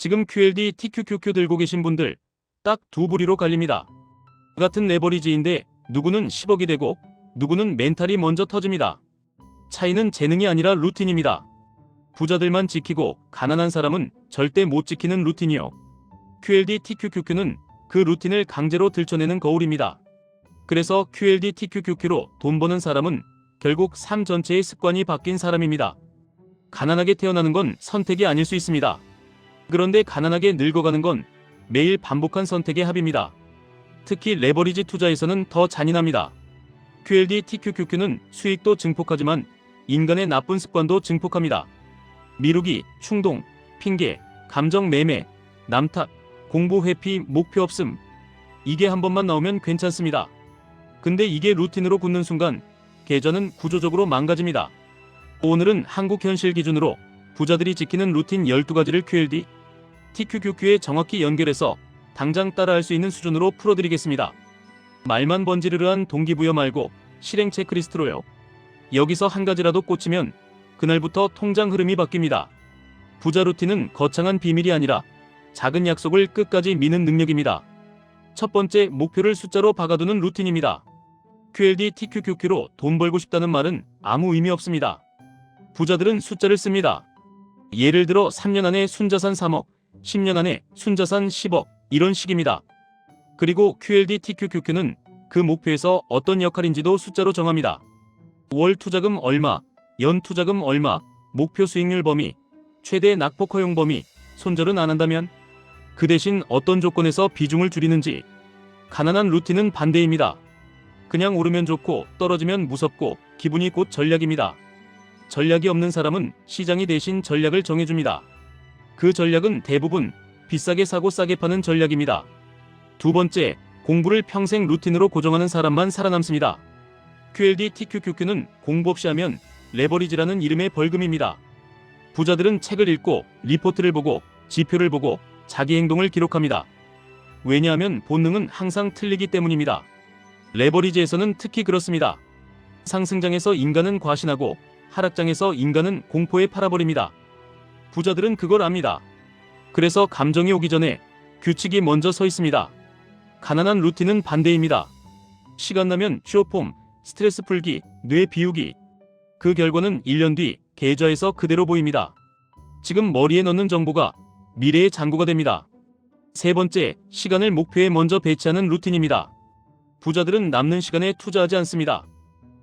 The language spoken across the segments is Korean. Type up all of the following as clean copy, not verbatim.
지금 QLD, TQQQ 들고 계신 분들 딱 두 부류로 갈립니다. 같은 레버리지인데 누구는 10억이 되고 누구는 멘탈이 먼저 터집니다. 차이는 재능이 아니라 루틴입니다. 부자들만 지키고 가난한 사람은 절대 못 지키는 루틴이요. QLD, TQQQ는 그 루틴을 강제로 들춰내는 거울입니다. 그래서 QLD, TQQQ로 돈 버는 사람은 결국 삶 전체의 습관이 바뀐 사람입니다. 가난하게 태어나는 건 선택이 아닐 수 있습니다. 그런데 가난하게 늙어가는 건 매일 반복한 선택의 합입니다. 특히 레버리지 투자에서는 더 잔인합니다. QLD, TQQQ는 수익도 증폭하지만 인간의 나쁜 습관도 증폭합니다. 미루기, 충동, 핑계, 감정 매매, 남 탓, 공부 회피, 목표 없음. 이게 한 번만 나오면 괜찮습니다. 근데 이게 루틴으로 굳는 순간 계좌는 구조적으로 망가집니다. 오늘은 한국 현실 기준으로 부자들이 지키는 루틴 12가지를 QLD, TQQQ에 정확히 연결해서 당장 따라할 수 있는 수준으로 풀어드리겠습니다. 말만 번지르르한 동기부여 말고 실행 체크리스트로요. 여기서 한 가지라도 꽂히면 그날부터 통장 흐름이 바뀝니다. 부자 루틴은 거창한 비밀이 아니라 작은 약속을 끝까지 미는 능력입니다. 첫 번째, 목표를 숫자로 박아두는 루틴입니다. QLD, TQQQ로 돈 벌고 싶다는 말은 아무 의미 없습니다. 부자들은 숫자를 씁니다. 예를 들어 3년 안에 순자산 3억, 10년 안에 순자산 10억, 이런 식입니다. 그리고 QLD, TQQQ는 그 목표에서 어떤 역할인지도 숫자로 정합니다. 월 투자금 얼마, 연 투자금 얼마, 목표 수익률 범위, 최대 낙폭 허용 범위, 손절은 안 한다면 그 대신 어떤 조건에서 비중을 줄이는지. 가난한 루틴은 반대입니다. 그냥 오르면 좋고 떨어지면 무섭고 기분이 곧 전략입니다. 전략이 없는 사람은 시장이 대신 전략을 정해줍니다. 그 전략은 대부분 비싸게 사고 싸게 파는 전략입니다. 두 번째, 공부를 평생 루틴으로 고정하는 사람만 살아남습니다. QLD, TQQQ는 공부 없이 하면 레버리지라는 이름의 벌금입니다. 부자들은 책을 읽고 리포트를 보고 지표를 보고 자기 행동을 기록합니다. 왜냐하면 본능은 항상 틀리기 때문입니다. 레버리지에서는 특히 그렇습니다. 상승장에서 인간은 과신하고 하락장에서 인간은 공포에 팔아버립니다. 부자들은 그걸 압니다. 그래서 감정이 오기 전에 규칙이 먼저 서 있습니다. 가난한 루틴은 반대입니다. 시간 나면 쇼폼, 스트레스 풀기, 뇌 비우기. 그 결과는 1년 뒤 계좌에서 그대로 보입니다. 지금 머리에 넣는 정보가 미래의 잔고가 됩니다. 세 번째, 시간을 목표에 먼저 배치하는 루틴입니다. 부자들은 남는 시간에 투자하지 않습니다.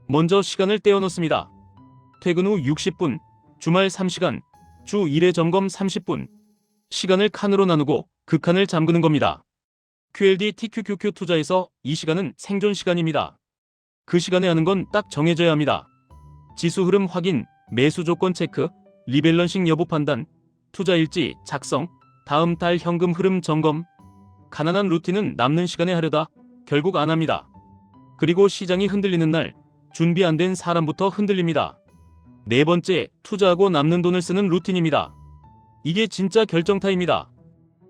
먼저 시간을 떼어 넣습니다. 퇴근 후 60분, 주말 3시간, 주 1회 점검 30분. 시간을 칸으로 나누고 그 칸을 잠그는 겁니다. QLD, TQQQ 투자에서 이 시간은 생존 시간입니다. 그 시간에 하는 건 딱 정해져야 합니다. 지수 흐름 확인, 매수 조건 체크, 리밸런싱 여부 판단, 투자 일지 작성, 다음 달 현금 흐름 점검. 가난한 루틴은 남는 시간에 하려다 결국 안 합니다. 그리고 시장이 흔들리는 날 준비 안 된 사람부터 흔들립니다. 네 번째, 투자하고 남는 돈을 쓰는 루틴입니다. 이게 진짜 결정타입니다.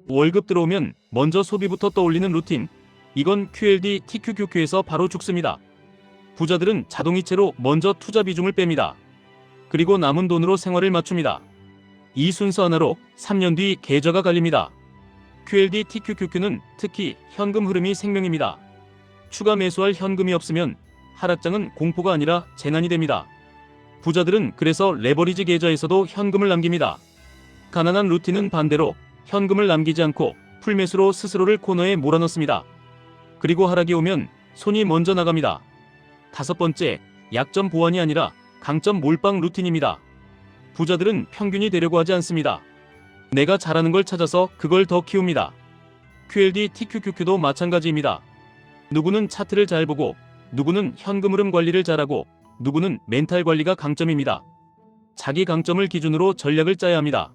월급 들어오면 먼저 소비부터 떠올리는 루틴. 이건 QLD, TQQQ에서 바로 죽습니다. 부자들은 자동이체로 먼저 투자 비중을 뺍니다. 그리고 남은 돈으로 생활을 맞춥니다. 이 순서 하나로 3년 뒤 계좌가 갈립니다. QLD, TQQQ는 특히 현금 흐름이 생명입니다. 추가 매수할 현금이 없으면 하락장은 공포가 아니라 재난이 됩니다. 부자들은 그래서 레버리지 계좌에서도 현금을 남깁니다. 가난한 루틴은 반대로 현금을 남기지 않고 풀매수로 스스로를 코너에 몰아넣습니다. 그리고 하락이 오면 손이 먼저 나갑니다. 다섯 번째, 약점 보완이 아니라 강점 몰빵 루틴입니다. 부자들은 평균이 되려고 하지 않습니다. 내가 잘하는 걸 찾아서 그걸 더 키웁니다. QLD, TQQQ도 마찬가지입니다. 누구는 차트를 잘 보고, 누구는 현금 흐름 관리를 잘하고, 누구는 멘탈 관리가 강점입니다. 자기 강점을 기준으로 전략을 짜야 합니다.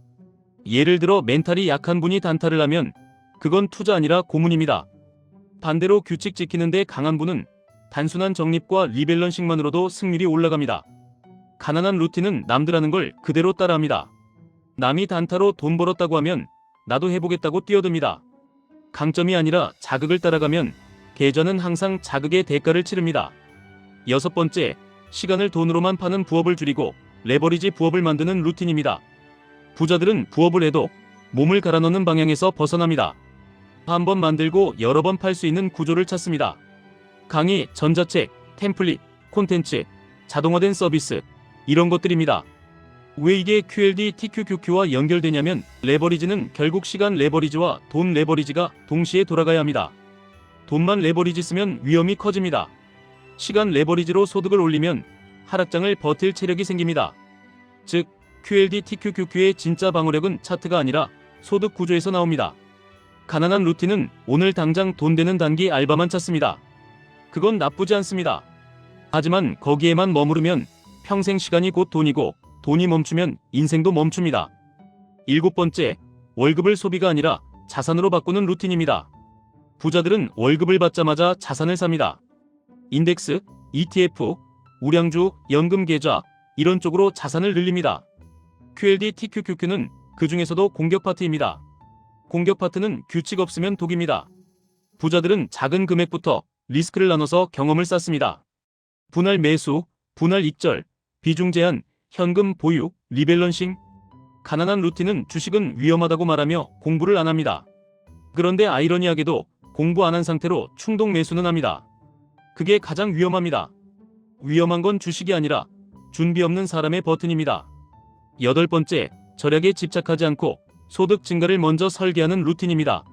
예를 들어 멘탈이 약한 분이 단타를 하면 그건 투자 아니라 고문입니다. 반대로 규칙 지키는데 강한 분은 단순한 적립과 리밸런싱만으로도 승률이 올라갑니다. 가난한 루틴은 남들 하는 걸 그대로 따라합니다. 남이 단타로 돈 벌었다고 하면 나도 해보겠다고 뛰어듭니다. 강점이 아니라 자극을 따라가면 계좌는 항상 자극의 대가를 치릅니다. 여섯 번째, 시간을 돈으로만 파는 부업을 줄이고 레버리지 부업을 만드는 루틴입니다. 부자들은 부업을 해도 몸을 갈아넣는 방향에서 벗어납니다. 한 번 만들고 여러 번 팔 수 있는 구조를 찾습니다. 강의, 전자책, 템플릿, 콘텐츠, 자동화된 서비스, 이런 것들입니다. 왜 이게 QLD TQQQ와 연결되냐면 레버리지는 결국 시간 레버리지와 돈 레버리지가 동시에 돌아가야 합니다. 돈만 레버리지 쓰면 위험이 커집니다. 시간 레버리지로 소득을 올리면 하락장을 버틸 체력이 생깁니다. 즉 QLD TQQQ의 진짜 방어력은 차트가 아니라 소득 구조에서 나옵니다. 가난한 루틴은 오늘 당장 돈 되는 단기 알바만 찾습니다. 그건 나쁘지 않습니다. 하지만 거기에만 머무르면 평생 시간이 곧 돈이고 돈이 멈추면 인생도 멈춥니다. 7번째, 월급을 소비가 아니라 자산으로 바꾸는 루틴입니다. 부자들은 월급을 받자마자 자산을 삽니다. 인덱스, ETF, 우량주, 연금 계좌, 이런 쪽으로 자산을 늘립니다. QLD TQQQ는 그 중에서도 공격 파트입니다. 공격 파트는 규칙 없으면 독입니다. 부자들은 작은 금액부터 리스크를 나눠서 경험을 쌓습니다. 분할 매수, 분할 익절, 비중 제한, 현금 보유, 리밸런싱. 가난한 루틴은 주식은 위험하다고 말하며 공부를 안 합니다. 그런데 아이러니하게도 공부 안 한 상태로 충동 매수는 합니다. 그게 가장 위험합니다. 위험한 건 주식이 아니라 준비 없는 사람의 버튼입니다. 8번째, 절약에 집착하지 않고 소득 증가를 먼저 설계하는 루틴입니다.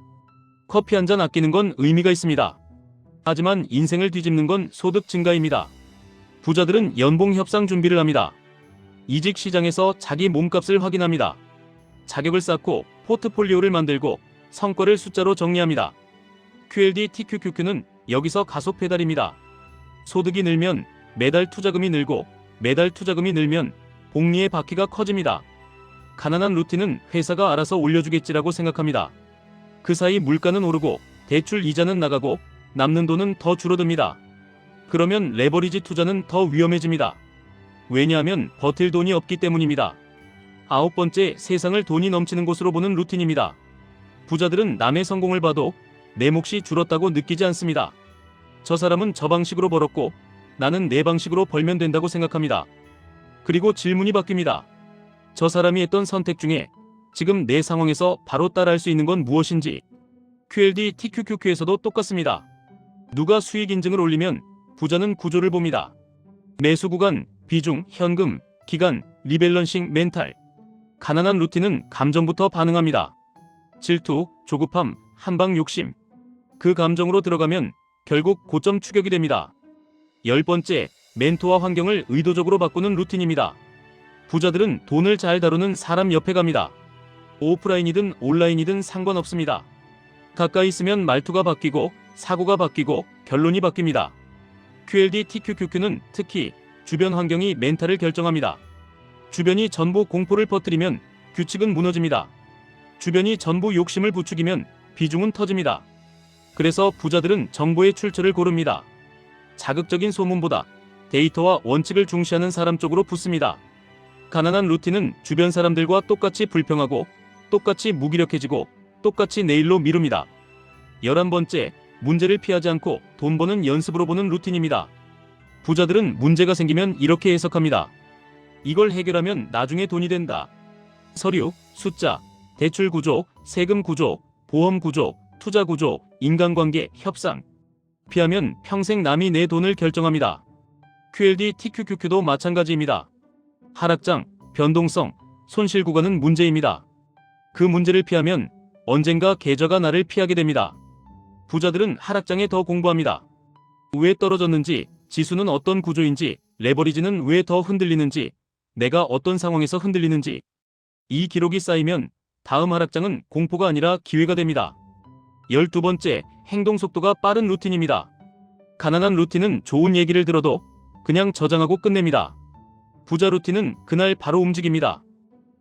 커피 한 잔 아끼는 건 의미가 있습니다. 하지만 인생을 뒤집는 건 소득 증가입니다. 부자들은 연봉 협상 준비를 합니다. 이직 시장에서 자기 몸값을 확인합니다. 자격을 쌓고 포트폴리오를 만들고 성과를 숫자로 정리합니다. QLD TQQQ는 여기서 가속 페달입니다. 소득이 늘면 매달 투자금이 늘고 매달 투자금이 늘면 복리의 바퀴가 커집니다. 가난한 루틴은 회사가 알아서 올려주겠지라고 생각합니다. 그 사이 물가는 오르고 대출 이자는 나가고 남는 돈은 더 줄어듭니다. 그러면 레버리지 투자는 더 위험해집니다. 왜냐하면 버틸 돈이 없기 때문입니다. 9번째, 세상을 돈이 넘치는 곳으로 보는 루틴입니다. 부자들은 남의 성공을 봐도 내 몫이 줄었다고 느끼지 않습니다. 저 사람은 저 방식으로 벌었고 나는 내 방식으로 벌면 된다고 생각합니다. 그리고 질문이 바뀝니다. 저 사람이 했던 선택 중에 지금 내 상황에서 바로 따라할 수 있는 건 무엇인지. QLD TQQQ에서도 똑같습니다. 누가 수익 인증을 올리면 부자는 구조를 봅니다. 매수 구간, 비중, 현금, 기간, 리밸런싱, 멘탈. 가난한 루틴은 감정부터 반응합니다. 질투, 조급함, 한방 욕심. 그 감정으로 들어가면 결국 고점 추격이 됩니다. 10번째, 멘토와 환경을 의도적으로 바꾸는 루틴입니다. 부자들은 돈을 잘 다루는 사람 옆에 갑니다. 오프라인이든 온라인이든 상관없습니다. 가까이 있으면 말투가 바뀌고 사고가 바뀌고 결론이 바뀝니다. QLD TQQQ는 특히 주변 환경이 멘탈을 결정합니다. 주변이 전부 공포를 퍼뜨리면 규칙은 무너집니다. 주변이 전부 욕심을 부추기면 비중은 터집니다. 그래서 부자들은 정보의 출처를 고릅니다. 자극적인 소문보다 데이터와 원칙을 중시하는 사람 쪽으로 붙습니다. 가난한 루틴은 주변 사람들과 똑같이 불평하고 똑같이 무기력해지고 똑같이 내일로 미룹니다. 11번째, 문제를 피하지 않고 돈 버는 연습으로 보는 루틴입니다. 부자들은 문제가 생기면 이렇게 해석합니다. 이걸 해결하면 나중에 돈이 된다. 서류, 숫자, 대출 구조, 세금 구조, 보험 구조, 투자 구조, 인간관계, 협상. 피하면 평생 남이 내 돈을 결정합니다. QLD TQQQ도 마찬가지입니다. 하락장, 변동성, 손실 구간은 문제입니다. 그 문제를 피하면 언젠가 계좌가 나를 피하게 됩니다. 부자들은 하락장에 더 공부합니다. 왜 떨어졌는지, 지수는 어떤 구조인지, 레버리지는 왜 더 흔들리는지, 내가 어떤 상황에서 흔들리는지. 이 기록이 쌓이면 다음 하락장은 공포가 아니라 기회가 됩니다. 12번째, 행동 속도가 빠른 루틴입니다. 가난한 루틴은 좋은 얘기를 들어도 그냥 저장하고 끝냅니다. 부자 루틴은 그날 바로 움직입니다.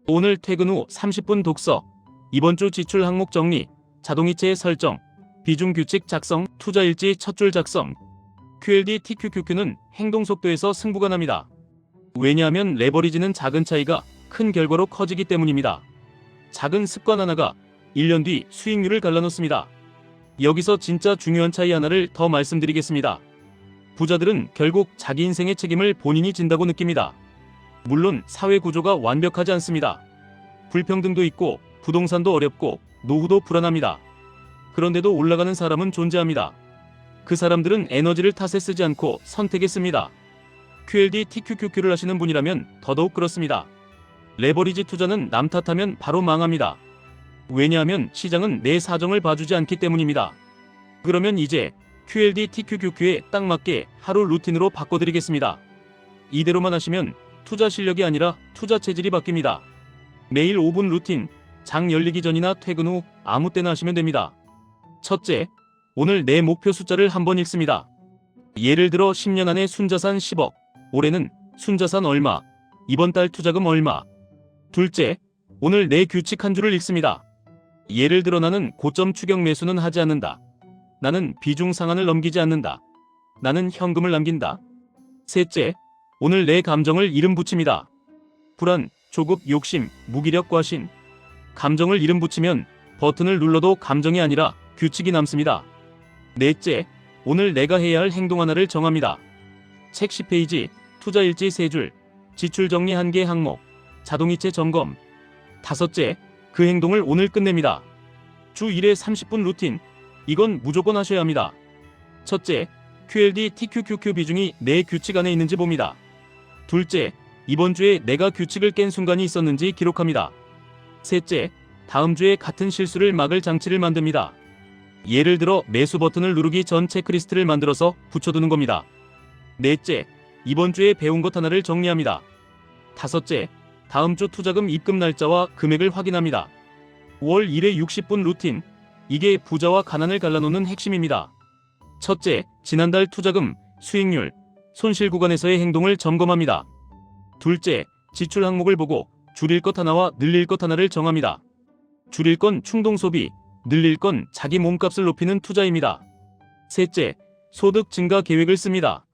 오늘 퇴근 후 30분 독서, 이번 주 지출 항목 정리, 자동이체 설정, 비중 규칙 작성, 투자 일지 첫 줄 작성. QLD TQQQ는 행동 속도에서 승부가 납니다. 왜냐하면 레버리지는 작은 차이가 큰 결과로 커지기 때문입니다. 작은 습관 하나가 1년 뒤 수익률을 갈라놓습니다. 여기서 진짜 중요한 차이 하나를 더 말씀드리겠습니다. 부자들은 결국 자기 인생의 책임을 본인이 진다고 느낍니다. 물론 사회 구조가 완벽하지 않습니다. 불평등도 있고 부동산도 어렵고 노후도 불안합니다. 그런데도 올라가는 사람은 존재합니다. 그 사람들은 에너지를 탓에 쓰지 않고 선택에 씁니다. QLD TQQQ를 하시는 분이라면 더더욱 그렇습니다. 레버리지 투자는 남 탓하면 바로 망합니다. 왜냐하면 시장은 내 사정을 봐주지 않기 때문입니다. 그러면 이제 QLD TQQQ에 딱 맞게 하루 루틴으로 바꿔드리겠습니다. 이대로만 하시면 투자 실력이 아니라 투자 체질이 바뀝니다. 매일 5분 루틴, 장 열리기 전이나 퇴근 후 아무 때나 하시면 됩니다. 첫째, 오늘 내 목표 숫자를 한번 읽습니다. 예를 들어 10년 안에 순자산 10억, 올해는 순자산 얼마, 이번 달 투자금 얼마. 둘째, 오늘 내 규칙 한 줄을 읽습니다. 예를 들어 나는 고점 추격 매수는 하지 않는다. 나는 비중 상한을 넘기지 않는다. 나는 현금을 남긴다. 셋째, 오늘 내 감정을 이름 붙입니다. 불안, 조급, 욕심, 무기력, 과신. 감정을 이름 붙이면 버튼을 눌러도 감정이 아니라 규칙이 남습니다. 넷째, 오늘 내가 해야 할 행동 하나를 정합니다. 책 10페이지, 투자 일지 3줄, 지출 정리 1개 항목, 자동이체 점검. 다섯째, 그 행동을 오늘 끝냅니다. 주 1회 30분 루틴, 이건 무조건 하셔야 합니다. 첫째, QLD TQQQ 비중이 내 규칙 안에 있는지 봅니다. 둘째, 이번 주에 내가 규칙을 깬 순간이 있었는지 기록합니다. 셋째, 다음 주에 같은 실수를 막을 장치를 만듭니다. 예를 들어 매수 버튼을 누르기 전 체크리스트를 만들어서 붙여두는 겁니다. 넷째, 이번 주에 배운 것 하나를 정리합니다. 다섯째, 다음 주 투자금 입금 날짜와 금액을 확인합니다. 월 1회 60분 루틴, 이게 부자와 가난을 갈라놓는 핵심입니다. 첫째, 지난달 투자금, 수익률, 손실 구간에서의 행동을 점검합니다. 둘째, 지출 항목을 보고 줄일 것 하나와 늘릴 것 하나를 정합니다. 줄일 건 충동 소비, 늘릴 건 자기 몸값을 높이는 투자입니다. 셋째, 소득 증가 계획을 씁니다.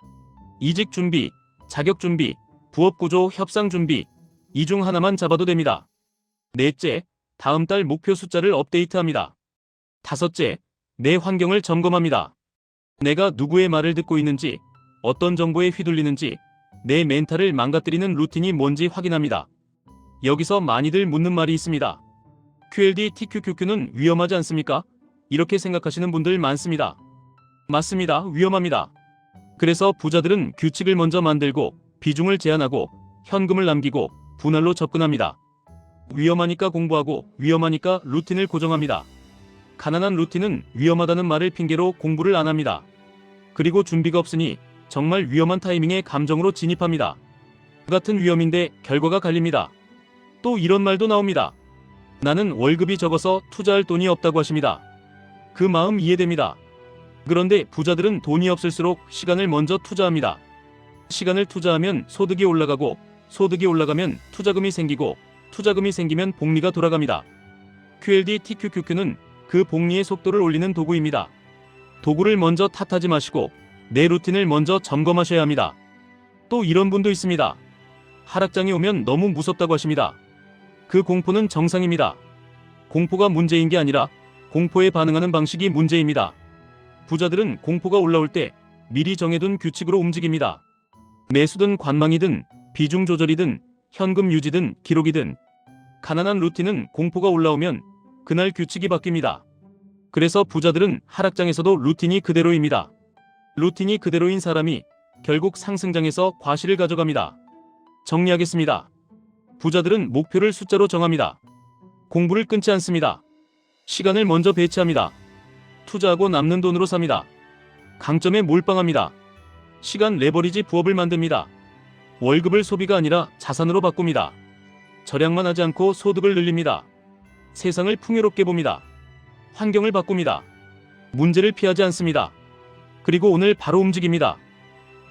이직 준비, 자격 준비, 부업 구조 협상 준비, 이 중 하나만 잡아도 됩니다. 넷째, 다음 달 목표 숫자를 업데이트합니다. 다섯째, 내 환경을 점검합니다. 내가 누구의 말을 듣고 있는지, 어떤 정보에 휘둘리는지, 내 멘탈을 망가뜨리는 루틴이 뭔지 확인합니다. 여기서 많이들 묻는 말이 있습니다. QLD TQQQ는 위험하지 않습니까? 이렇게 생각하시는 분들 많습니다. 맞습니다. 위험합니다. 그래서 부자들은 규칙을 먼저 만들고 비중을 제한하고 현금을 남기고 분할로 접근합니다. 위험하니까 공부하고 위험하니까 루틴을 고정합니다. 가난한 루틴은 위험하다는 말을 핑계로 공부를 안 합니다. 그리고 준비가 없으니 정말 위험한 타이밍에 감정으로 진입합니다. 같은 위험인데 결과가 갈립니다. 또 이런 말도 나옵니다. 나는 월급이 적어서 투자할 돈이 없다고 하십니다. 그 마음 이해됩니다. 그런데 부자들은 돈이 없을수록 시간을 먼저 투자합니다. 시간을 투자하면 소득이 올라가고 소득이 올라가면 투자금이 생기고 투자금이 생기면 복리가 돌아갑니다. QLD TQQQ는 그 복리의 속도를 올리는 도구입니다. 도구를 먼저 탓하지 마시고 내 루틴을 먼저 점검하셔야 합니다. 또 이런 분도 있습니다. 하락장이 오면 너무 무섭다고 하십니다. 그 공포는 정상입니다. 공포가 문제인 게 아니라 공포에 반응하는 방식이 문제입니다. 부자들은 공포가 올라올 때 미리 정해둔 규칙으로 움직입니다. 매수든 관망이든 비중 조절이든 현금 유지든 기록이든 가난한 루틴은 공포가 올라오면 그날 규칙이 바뀝니다. 그래서 부자들은 하락장에서도 루틴이 그대로입니다. 루틴이 그대로인 사람이 결국 상승장에서 과실을 가져갑니다. 정리하겠습니다. 부자들은 목표를 숫자로 정합니다. 공부를 끊지 않습니다. 시간을 먼저 배치합니다. 투자하고 남는 돈으로 삽니다. 강점에 몰빵합니다. 시간 레버리지 부업을 만듭니다. 월급을 소비가 아니라 자산으로 바꿉니다. 절약만 하지 않고 소득을 늘립니다. 세상을 풍요롭게 봅니다. 환경을 바꿉니다. 문제를 피하지 않습니다. 그리고 오늘 바로 움직입니다.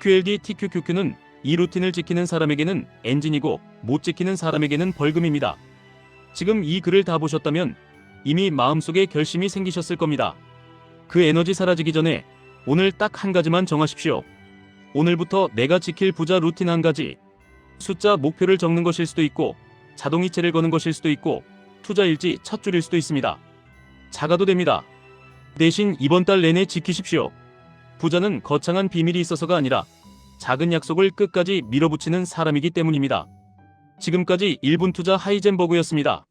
QLD TQQQ는 이 루틴을 지키는 사람에게는 엔진이고 못 지키는 사람에게는 벌금입니다. 지금 이 글을 다 보셨다면 이미 마음속에 결심이 생기셨을 겁니다. 그 에너지 사라지기 전에 오늘 딱 한 가지만 정하십시오. 오늘부터 내가 지킬 부자 루틴 한 가지. 숫자 목표를 적는 것일 수도 있고 자동이체를 거는 것일 수도 있고 투자 일지 첫 줄일 수도 있습니다. 작아도 됩니다. 대신 이번 달 내내 지키십시오. 부자는 거창한 비밀이 있어서가 아니라 작은 약속을 끝까지 밀어붙이는 사람이기 때문입니다. 지금까지 1분 투자 하이젠버그였습니다.